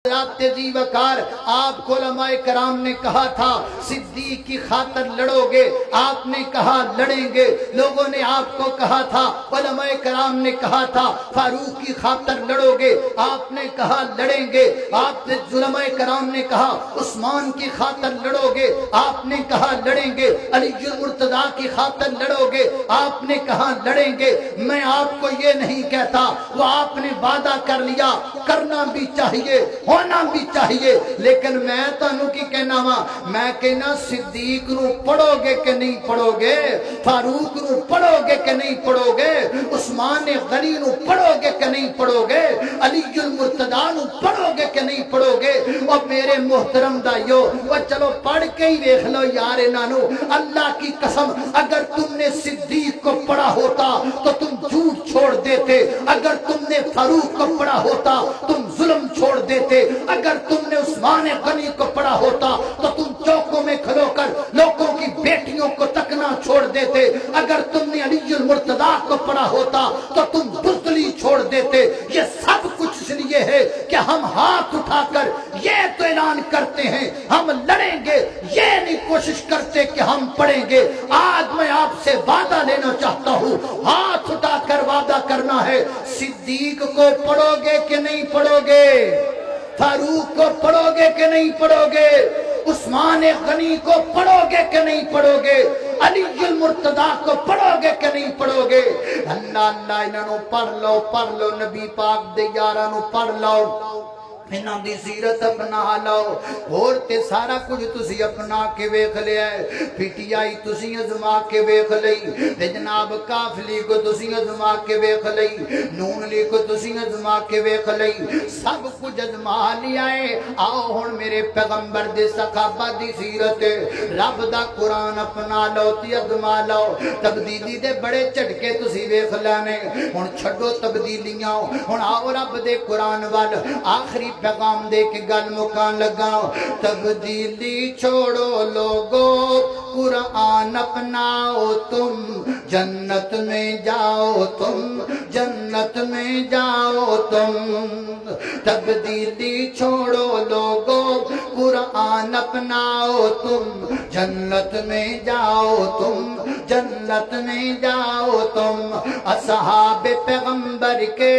تیزی وقار آپ کو علماء کرام نے کہا تھا صدیق کی خاطر لڑو گے، آپ نے کہا لڑیں گے۔ لوگوں نے آپ کو کہا تھا، علماء کرام نے کہا تھا فاروق کی خاطر لڑو گے، آپ نے کہا لڑیں گے۔ آپ نے علماء کرام نے کہا عثمان کی خاطر لڑو گے، آپ نے کہا لڑیں گے۔ علی المرتضیٰ کی خاطر لڑو گے، آپ نے کہا لڑیں گے۔ میں آپ کو یہ نہیں کہتا، وہ آپ نے وعدہ کر لیا، کرنا بھی چاہیے، ہونا بھی چاہیے، لیکن میں تانوں کی کہنا وا، میں کہنا صدیق نو پڑھو گے کہ نہیں پڑھو گے، فاروق نو پڑھو گے کہ نہیں پڑھو گے، عثمان غنی نو پڑھو گے کہ نہیں پڑھو گے، علی المرتضیٰ نو پڑھو گے کہ نہیں پڑھو گے۔ اور میرے محترم دائیو، وہ چلو پڑھ کے ہی دیکھ لو یار انہوں، اللہ کی قسم اگر تم نے صدیق کو پڑھا ہوتا تو تم جھوٹ چھوڑ دیتے، اگر تم نے فاروق کو پڑھا ہوتا تم ظلم چھوڑ دیتے، اگر تم نے عثمان غنی کو پڑھا ہوتا تو تم چوکوں میں کھلو کر لوگوں کی بیٹیوں کو تکنا چھوڑ دیتے، اگر تم نے علی المرتضیٰ کو پڑھا ہوتا تو تم بزدلی چھوڑ دیتے۔ یہ سب کچھ اس لیے ہے کہ ہم ہاتھ اٹھا کر یہ تو اعلان کرتے ہیں ہم لڑیں گے، یہ نہیں کوشش کرتے کہ ہم پڑھیں گے۔ آج میں آپ سے وعدہ لینا چاہتا ہوں، ہاتھ اٹھا کر وعدہ کرنا ہے، صدیق کو پڑھو گے کہ نہیں پڑھو گے، فاروق کو پڑھو گے کہ نہیں پڑھو گے، عثمان غنی کو پڑھو گے کہ نہیں پڑھو گے، علی المرتضیٰ کو پڑھو گے کہ نہیں پڑھو گے۔ اللہ اللہ انہوں پڑھ لو نبی پاک دے یارانو پڑھ لو، انہاں دی سیرت اپنا لو، اور تے سارا کچھ تسی اپنا کے ویکھ لیا ہے، پی ٹی آئی تسی ازما کے ویکھ لئی، تے جناب کافلی کو تسی ازما کے ویکھ لئی، نون لی کو تسی ازما کے ویکھ لئی، سب کچھ ازما لیا ہے۔ آؤ ہن میرے پیغمبر دے صحابہ دی سیرت رب دا قرآن اپنا لو تے ازما لو، تبدیلی دے بڑے جھٹکے تسی ویکھ لینے، ہن چھڈو تبدیلیاں، ہن آؤ رب دے قرآن وال آخری پیغام دے کے گل مکان لگا۔ تبدیلی چھوڑو لوگو قرآن اپناؤ، تم جنت میں جاؤ، تم جنت میں جاؤ، تم تبدیلی چھوڑو لوگو قرآن اپناؤ، تم جنت میں جاؤ، تم جنت میں جاؤ، تم اصحاب پیغمبر کے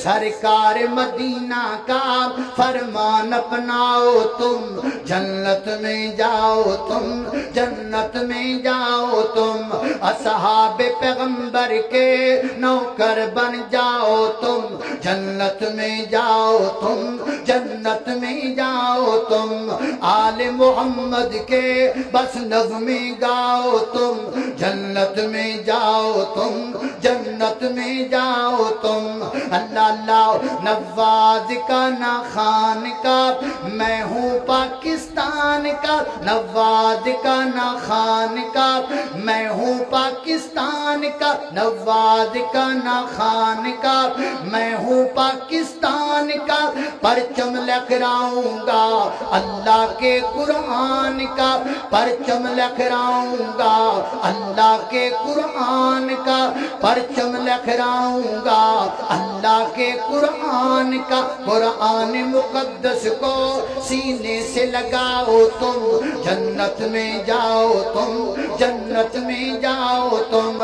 سرکار مدینہ کا فرمان اپناؤ، تم جنت میں جاؤ، تم جنت میں جاؤ، تم اصحاب پیغمبر کے نوکر بن جاؤ، تم جنت میں جاؤ، تم جنت میں جاؤ، تم آل محمد کے بس نغمے گاؤ، تم جنت میں جاؤ، تم جنت میں جاؤ، تم اللہ اللہ نواز کا نہ خان کا، میں ہوں پاکستان کا، نواز کا نہ خان کا، میں ہوں پاکستان کا، نواز کا نہ خان کا، میں ہوں پاکستان کا، پرچم لہراؤں گا اللہ کے قرآن کا، پرچم لہراؤں گا اللہ کے قرآن کا، پرچم لہراؤں گا اللہ کے قرآن کا۔ قرآن مقدس کو سینے سے لگاؤ، تم جنت میں جاؤ، تم جنت میں جاؤ، تم